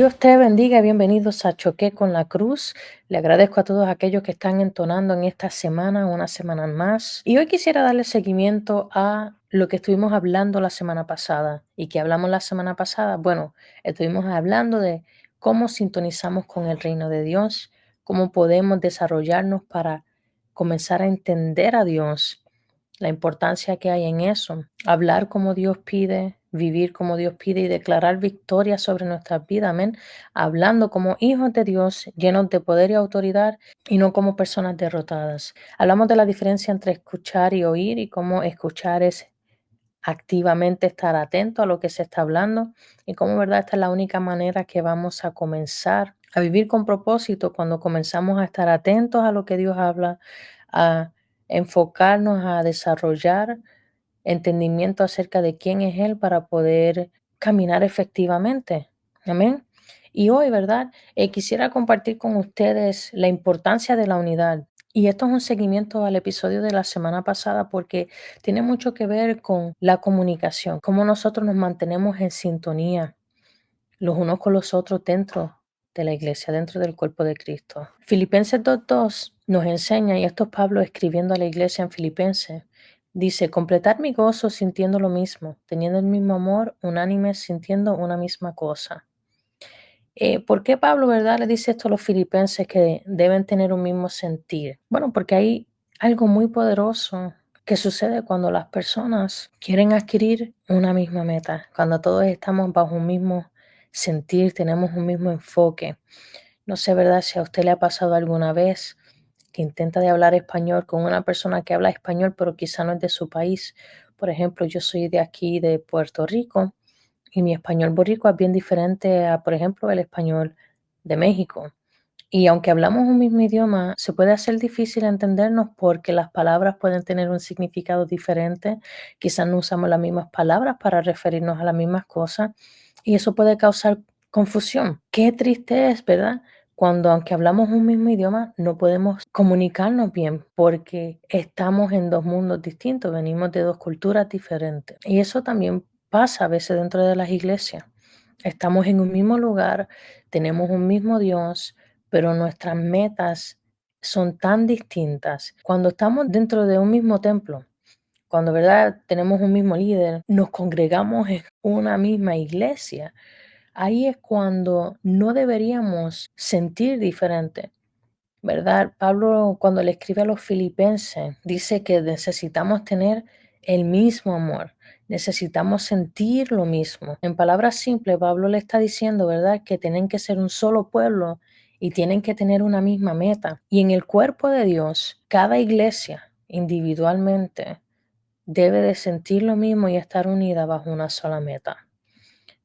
Dios te bendiga, bienvenidos a Choqué con la Cruz. Le agradezco a todos aquellos que están entonando en esta semana, una semana más. Y hoy quisiera darle seguimiento a lo que estuvimos hablando la semana pasada. ¿Y que hablamos la semana pasada? Bueno, estuvimos hablando de cómo sintonizamos con el reino de Dios, cómo podemos desarrollarnos para comenzar a entender a Dios, la importancia que hay en eso, hablar como Dios pide, vivir como Dios pide y declarar victoria sobre nuestras vidas, amén, hablando como hijos de Dios, llenos de poder y autoridad y no como personas derrotadas. Hablamos de la diferencia entre escuchar y oír y cómo escuchar es activamente estar atento a lo que se está hablando y cómo, verdad, esta es la única manera que vamos a comenzar a vivir con propósito cuando comenzamos a estar atentos a lo que Dios habla, a enfocarnos a desarrollar entendimiento acerca de quién es Él para poder caminar efectivamente. Amén. Y hoy, ¿verdad? Quisiera compartir con ustedes la importancia de la unidad. Y esto es un seguimiento al episodio de la semana pasada porque tiene mucho que ver con la comunicación, cómo nosotros nos mantenemos en sintonía los unos con los otros dentro de la iglesia, dentro del cuerpo de Cristo. Filipenses 2:2 nos enseña, y esto es Pablo escribiendo a la iglesia en Filipenses, dice, completar mi gozo sintiendo lo mismo, teniendo el mismo amor, unánimes, sintiendo una misma cosa. ¿Por qué Pablo, verdad, le dice esto a los filipenses que deben tener un mismo sentir? Bueno, porque hay algo muy poderoso que sucede cuando las personas quieren adquirir una misma meta, cuando todos estamos bajo un mismo sentir, tenemos un mismo enfoque. No sé, ¿verdad? Si a usted le ha pasado alguna vez que intenta de hablar español con una persona que habla español, pero quizá no es de su país. Por ejemplo, yo soy de aquí, de Puerto Rico, y mi español boricua es bien diferente a, por ejemplo, el español de México. Y aunque hablamos un mismo idioma, se puede hacer difícil entendernos porque las palabras pueden tener un significado diferente. Quizás no usamos las mismas palabras para referirnos a las mismas cosas y eso puede causar confusión. Qué triste es, ¿verdad? Cuando aunque hablamos un mismo idioma, no podemos comunicarnos bien porque estamos en dos mundos distintos, venimos de dos culturas diferentes. Y eso también pasa a veces dentro de las iglesias. Estamos en un mismo lugar, tenemos un mismo Dios, pero nuestras metas son tan distintas. Cuando estamos dentro de un mismo templo, cuando, ¿verdad?, tenemos un mismo líder, nos congregamos en una misma iglesia, ahí es cuando no deberíamos sentir diferente, ¿verdad? Pablo, cuando le escribe a los filipenses, dice que necesitamos tener el mismo amor, necesitamos sentir lo mismo. En palabras simples, Pablo le está diciendo, ¿verdad?, que tienen que ser un solo pueblo y tienen que tener una misma meta. Y en el cuerpo de Dios, cada iglesia individualmente debe de sentir lo mismo y estar unida bajo una sola meta.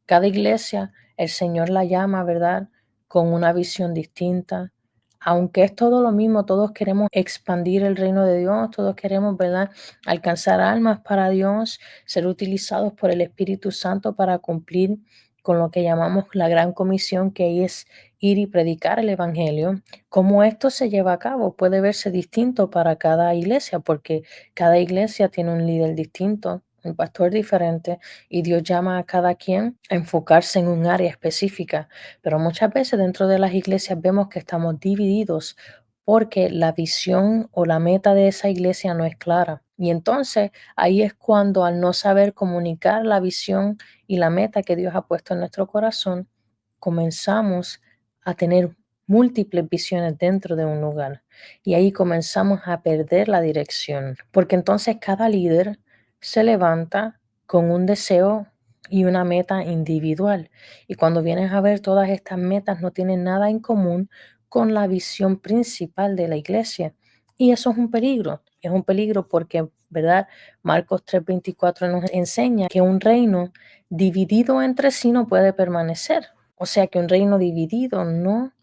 Cada iglesia, el Señor la llama, ¿verdad?, con una visión distinta. Aunque es todo lo mismo, todos queremos expandir el reino de Dios, todos queremos, ¿verdad?, alcanzar almas para Dios, ser utilizados por el Espíritu Santo para cumplir con lo que llamamos la gran comisión, que es ir y predicar el Evangelio. Cómo esto se lleva a cabo puede verse distinto para cada iglesia, porque cada iglesia tiene un líder distinto, un pastor diferente, y Dios llama a cada quien a enfocarse en un área específica. Pero muchas veces dentro de las iglesias vemos que estamos divididos porque la visión o la meta de esa iglesia no es clara. Y entonces ahí es cuando, al no saber comunicar la visión y la meta que Dios ha puesto en nuestro corazón, comenzamos a tener múltiples visiones dentro de un lugar. Y ahí comenzamos a perder la dirección, porque entonces cada líder se levanta con un deseo y una meta individual. Y cuando vienes a ver, todas estas metas no tienen nada en común con la visión principal de la iglesia. Y eso es un peligro porque, ¿verdad? Marcos 3:24 nos enseña que un reino dividido entre sí no puede permanecer. O sea que un reino dividido no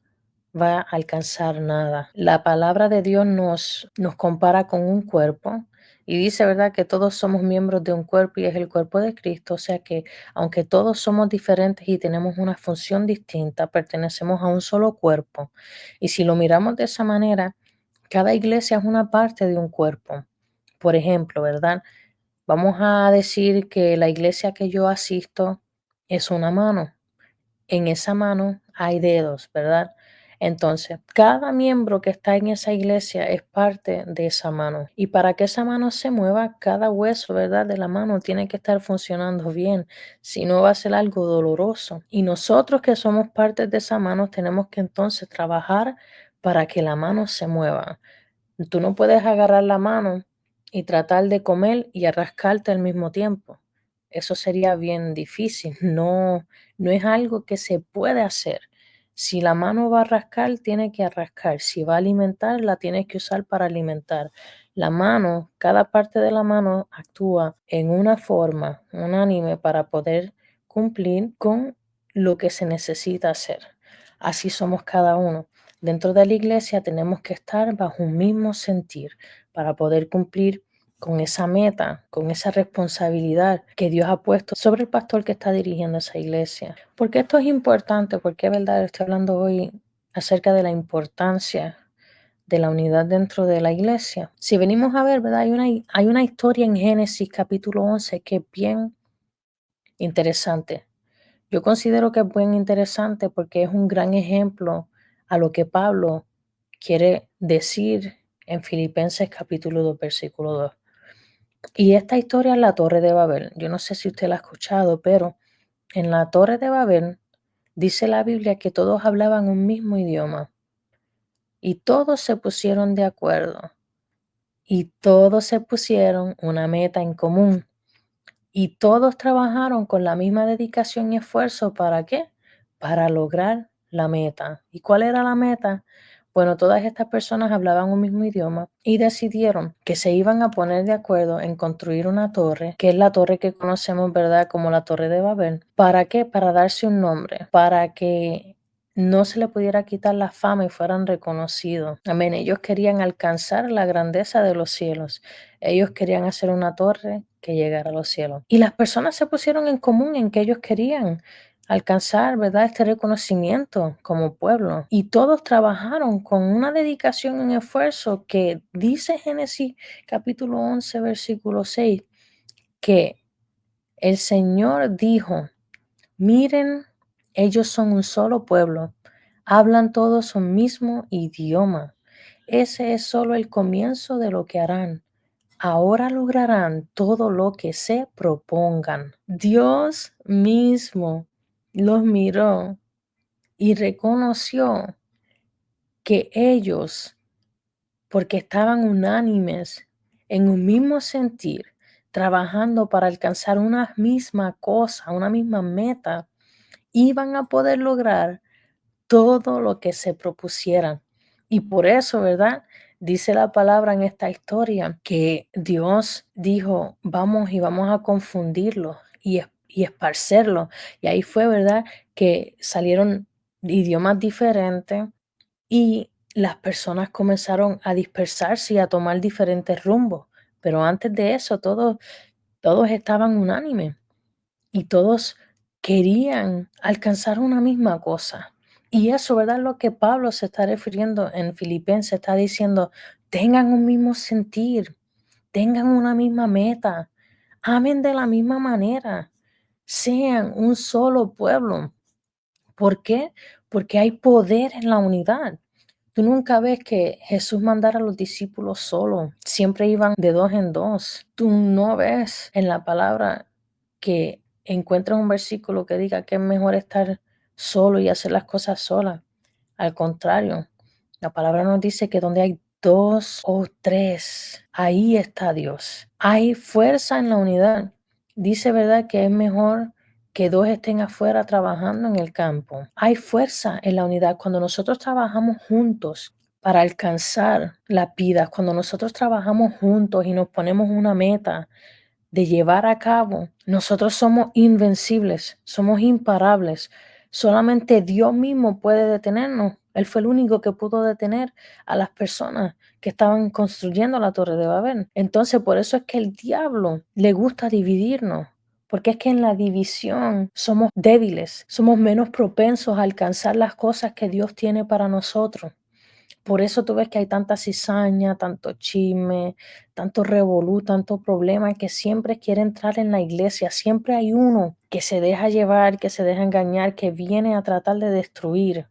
va a alcanzar nada. La palabra de Dios nos compara con un cuerpo y dice, ¿verdad?, que todos somos miembros de un cuerpo y es el cuerpo de Cristo. O sea que aunque todos somos diferentes y tenemos una función distinta, pertenecemos a un solo cuerpo. Y si lo miramos de esa manera, cada iglesia es una parte de un cuerpo. Por ejemplo, ¿verdad? Vamos a decir que la iglesia que yo asisto es una mano. En esa mano hay dedos, ¿verdad? Entonces, cada miembro que está en esa iglesia es parte de esa mano. Y para que esa mano se mueva, cada hueso, ¿verdad? De la mano tiene que estar funcionando bien. Si no, va a ser algo doloroso. Y nosotros que somos parte de esa mano, tenemos que entonces trabajar para que la mano se mueva. Tú no puedes agarrar la mano y tratar de comer y rascarte al mismo tiempo. Eso sería bien difícil. No, no es algo que se puede hacer. Si la mano va a rascar, tiene que rascar. Si va a alimentar, la tienes que usar para alimentar. La mano, cada parte de la mano actúa en una forma unánime para poder cumplir con lo que se necesita hacer. Así somos cada uno. Dentro de la iglesia tenemos que estar bajo un mismo sentir para poder cumplir con esa meta, con esa responsabilidad que Dios ha puesto sobre el pastor que está dirigiendo esa iglesia. Porque esto es importante, porque es verdad, estoy hablando hoy acerca de la importancia de la unidad dentro de la iglesia. Si venimos a ver, ¿verdad? Hay una historia en Génesis capítulo 11 que es bien interesante. Yo considero que es bien interesante porque es un gran ejemplo a lo que Pablo quiere decir en Filipenses capítulo 2, versículo 2. Y esta historia es la Torre de Babel. Yo no sé si usted la ha escuchado, pero en la Torre de Babel dice la Biblia que todos hablaban un mismo idioma y todos se pusieron de acuerdo y todos se pusieron una meta en común. Y todos trabajaron con la misma dedicación y esfuerzo. ¿Para qué? Para lograr la meta. ¿Y cuál era la meta? Bueno, todas estas personas hablaban un mismo idioma y decidieron que se iban a poner de acuerdo en construir una torre, que es la torre que conocemos, ¿verdad? Como la Torre de Babel. ¿Para qué? Para darse un nombre, para que no se le pudiera quitar la fama y fueran reconocidos. Amén. Ellos querían alcanzar la grandeza de los cielos. Ellos querían hacer una torre que llegara a los cielos. Y las personas se pusieron en común en que ellos querían alcanzar, ¿verdad? Este reconocimiento como pueblo. Y todos trabajaron con una dedicación y un esfuerzo que dice Génesis capítulo 11, versículo 6, que el Señor dijo, miren, ellos son un solo pueblo, hablan todos un mismo idioma. Ese es solo el comienzo de lo que harán. Ahora lograrán todo lo que se propongan. Dios mismo los miró y reconoció que ellos, porque estaban unánimes en un mismo sentir, trabajando para alcanzar una misma cosa, una misma meta, iban a poder lograr todo lo que se propusieran. Y por eso, ¿verdad? Dice la palabra en esta historia que Dios dijo, vamos y vamos a confundirlo y esparcerlo. Y ahí fue, ¿verdad? Que salieron idiomas diferentes y las personas comenzaron a dispersarse y a tomar diferentes rumbos. Pero antes de eso, todos estaban unánimes y todos querían alcanzar una misma cosa. Y eso, ¿verdad? Lo que Pablo se está refiriendo en Filipenses, está diciendo, tengan un mismo sentir, tengan una misma meta, amen de la misma manera, sean un solo pueblo. ¿Por qué? Porque hay poder en la unidad. Tú nunca ves que Jesús mandara a los discípulos solos, siempre iban de dos en dos. Tú no ves en la palabra que encuentras un versículo que diga que es mejor estar solo y hacer las cosas solas. Al contrario, la palabra nos dice que donde hay dos o tres, ahí está Dios. Hay fuerza en la unidad. Dice, ¿verdad?, que es mejor que dos estén afuera trabajando en el campo. Hay fuerza en la unidad cuando nosotros trabajamos juntos para alcanzar la vida, cuando nosotros trabajamos juntos y nos ponemos una meta de llevar a cabo, nosotros somos invencibles, somos imparables. Solamente Dios mismo puede detenernos. Él fue el único que pudo detener a las personas que estaban construyendo la Torre de Babel. Entonces, por eso es que el diablo le gusta dividirnos, porque es que en la división somos débiles, somos menos propensos a alcanzar las cosas que Dios tiene para nosotros. Por eso tú ves que hay tanta cizaña, tanto chisme, tanto revolú, tanto problema, que siempre quiere entrar en la iglesia. Siempre hay uno que se deja llevar, que se deja engañar, que viene a tratar de destruir.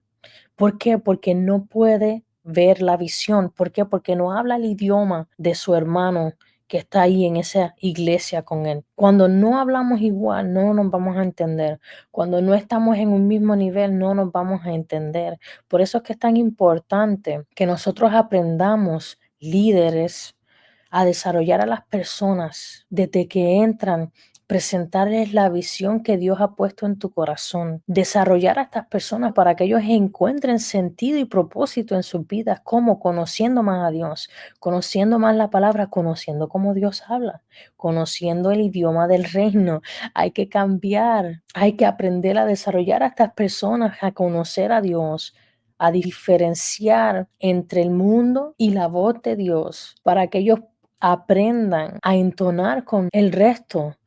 ¿Por qué? Porque no puede ver la visión. ¿Por qué? Porque no habla el idioma de su hermano que está ahí en esa iglesia con él. Cuando no hablamos igual, no nos vamos a entender. Cuando no estamos en un mismo nivel, no nos vamos a entender. Por eso es que es tan importante que nosotros aprendamos, líderes, a desarrollar a las personas desde que entran, presentarles la visión que Dios ha puesto en tu corazón, desarrollar a estas personas para que ellos encuentren sentido y propósito en sus vidas, como conociendo más a Dios, conociendo más la palabra, conociendo cómo Dios habla, conociendo el idioma del reino. Hay que cambiar, hay que aprender a desarrollar a estas personas, a conocer a Dios, a diferenciar entre el mundo y la voz de Dios, para que ellos aprendan a entonar con el resto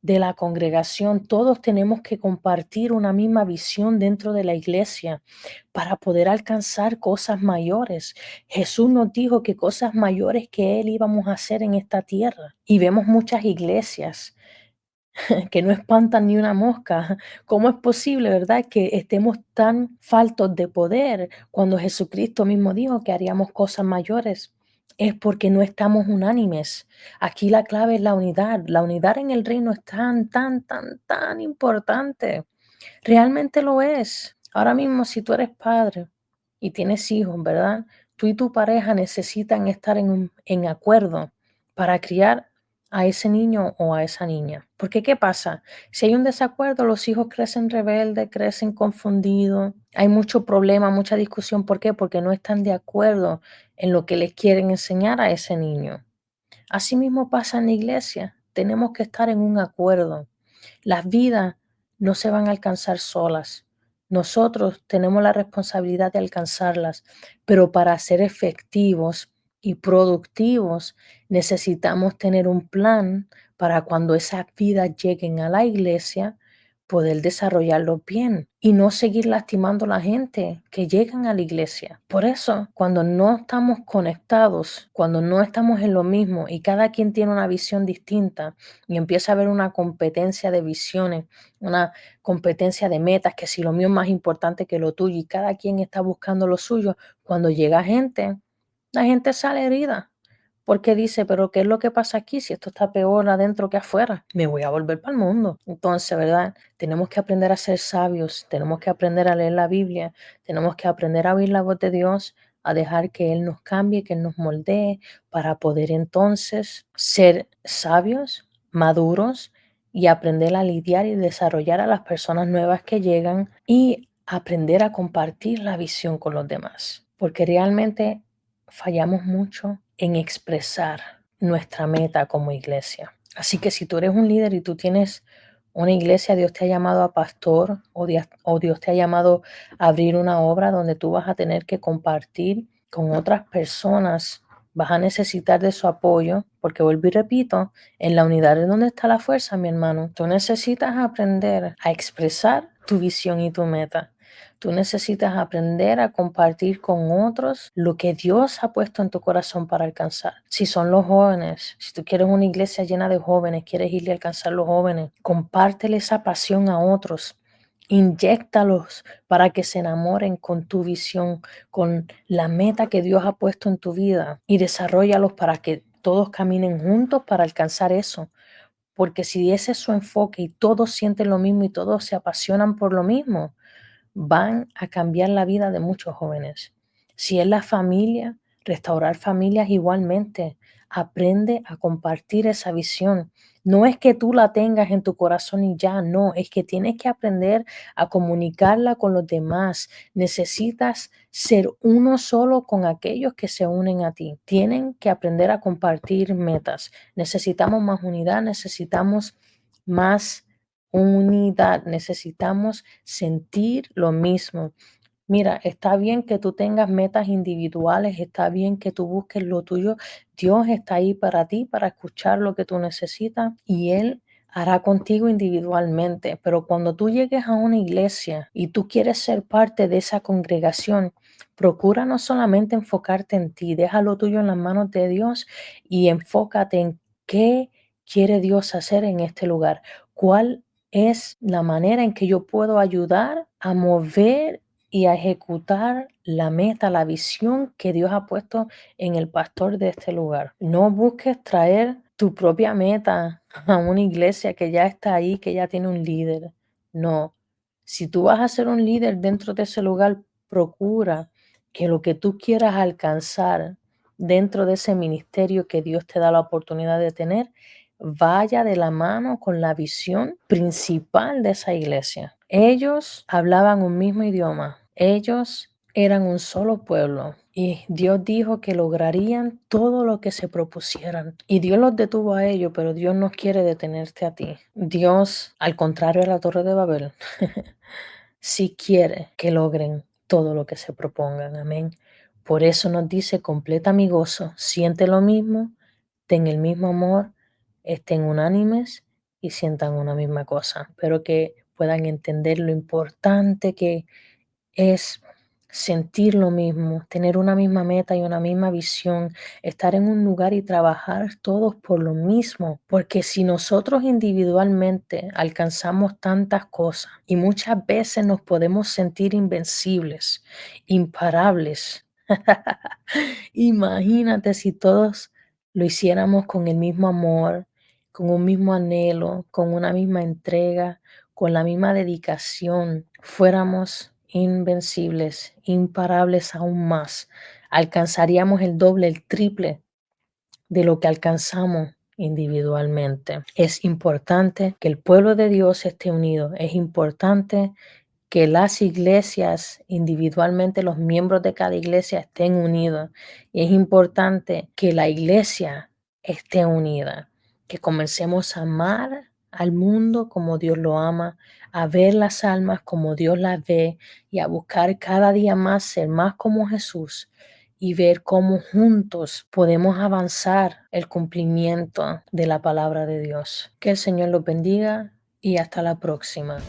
de la congregación. Todos tenemos que compartir una misma visión dentro de la iglesia para poder alcanzar cosas mayores. Jesús nos dijo que cosas mayores que Él íbamos a hacer en esta tierra. Y vemos muchas iglesias que no espantan ni una mosca. ¿Cómo es posible, verdad, que estemos tan faltos de poder cuando Jesucristo mismo dijo que haríamos cosas mayores? Es porque no estamos unánimes. Aquí la clave es la unidad. La unidad en el reino es tan importante. Realmente lo es. Ahora mismo, si tú eres padre y tienes hijos, ¿verdad? Tú y tu pareja necesitan estar en acuerdo para criar a ese niño o a esa niña. Porque ¿qué pasa? Si hay un desacuerdo, los hijos crecen rebeldes, crecen confundidos, hay mucho problema, mucha discusión. ¿Por qué? Porque no están de acuerdo en lo que les quieren enseñar a ese niño. Así mismo pasa en la iglesia. Tenemos que estar en un acuerdo. Las vidas no se van a alcanzar solas. Nosotros tenemos la responsabilidad de alcanzarlas, pero para ser efectivos y productivos necesitamos tener un plan para cuando esas vidas lleguen a la iglesia, poder desarrollarlo bien y no seguir lastimando a la gente que llegan a la iglesia. Por eso, cuando no estamos conectados, cuando no estamos en lo mismo y cada quien tiene una visión distinta y empieza a haber una competencia de visiones, una competencia de metas, que si lo mío es más importante que lo tuyo y cada quien está buscando lo suyo, cuando llega gente, la gente sale herida. Porque dice, pero ¿qué es lo que pasa aquí si esto está peor adentro que afuera? Me voy a volver para el mundo. Entonces, ¿verdad? Tenemos que aprender a ser sabios, tenemos que aprender a leer la Biblia, tenemos que aprender a oír la voz de Dios, a dejar que Él nos cambie, que Él nos moldee, para poder entonces ser sabios, maduros y aprender a lidiar y desarrollar a las personas nuevas que llegan y aprender a compartir la visión con los demás. Porque realmente fallamos mucho en expresar nuestra meta como iglesia. Así que si tú eres un líder y tú tienes una iglesia, Dios te ha llamado a pastor o Dios te ha llamado a abrir una obra donde tú vas a tener que compartir con otras personas, vas a necesitar de su apoyo, porque vuelvo y repito, en la unidad es donde está la fuerza, mi hermano. Tú necesitas aprender a expresar tu visión y tu meta. Tú necesitas aprender a compartir con otros lo que Dios ha puesto en tu corazón para alcanzar. Si son los jóvenes, si tú quieres una iglesia llena de jóvenes, quieres irle a alcanzar a los jóvenes, compártele esa pasión a otros. Inyéctalos para que se enamoren con tu visión, con la meta que Dios ha puesto en tu vida y desarrollalos para que todos caminen juntos para alcanzar eso. Porque si ese es su enfoque y todos sienten lo mismo y todos se apasionan por lo mismo, van a cambiar la vida de muchos jóvenes. Si es la familia, restaurar familias igualmente. Aprende a compartir esa visión. No es que tú la tengas en tu corazón y ya, no, es que tienes que aprender a comunicarla con los demás. Necesitas ser uno solo con aquellos que se unen a ti. Tienen que aprender a compartir metas. Necesitamos más unidad, necesitamos más unidad, necesitamos sentir lo mismo. Mira, está bien que tú tengas metas individuales, está bien que tú busques lo tuyo. Dios está ahí para ti, para escuchar lo que tú necesitas y Él hará contigo individualmente. Pero cuando tú llegues a una iglesia y tú quieres ser parte de esa congregación, Procura no solamente enfocarte en ti, deja lo tuyo en las manos de Dios y enfócate en qué quiere Dios hacer en este lugar. ¿Cuál es la manera en que yo puedo ayudar a mover y a ejecutar la meta, la visión que Dios ha puesto en el pastor de este lugar? No busques traer tu propia meta a una iglesia que ya está ahí, que ya tiene un líder. No. Si tú vas a ser un líder dentro de ese lugar, procura que lo que tú quieras alcanzar dentro de ese ministerio que Dios te da la oportunidad de tener, vaya de la mano con la visión principal de esa iglesia. Ellos hablaban un mismo idioma, ellos eran un solo pueblo y Dios dijo que lograrían todo lo que se propusieran. Y Dios los detuvo a ellos, pero Dios no quiere detenerte a ti. Dios, al contrario de la Torre de Babel, si quiere que logren todo lo que se propongan. Amén. Por eso nos dice, completa mi gozo, siente lo mismo, ten el mismo amor, estén unánimes y sientan una misma cosa. Espero que puedan entender lo importante que es sentir lo mismo, tener una misma meta y una misma visión, estar en un lugar y trabajar todos por lo mismo, porque si nosotros individualmente alcanzamos tantas cosas y muchas veces nos podemos sentir invencibles, imparables, imagínate si todos lo hiciéramos con el mismo amor, con un mismo anhelo, con una misma entrega, con la misma dedicación, fuéramos invencibles, imparables aún más. Alcanzaríamos el doble, el triple de lo que alcanzamos individualmente. Es importante que el pueblo de Dios esté unido. Es importante que las iglesias, individualmente los miembros de cada iglesia estén unidos. Y es importante que la iglesia esté unida, que comencemos a amar al mundo como Dios lo ama, a ver las almas como Dios las ve y a buscar cada día más ser más como Jesús y ver cómo juntos podemos avanzar el cumplimiento de la palabra de Dios. Que el Señor los bendiga y hasta la próxima.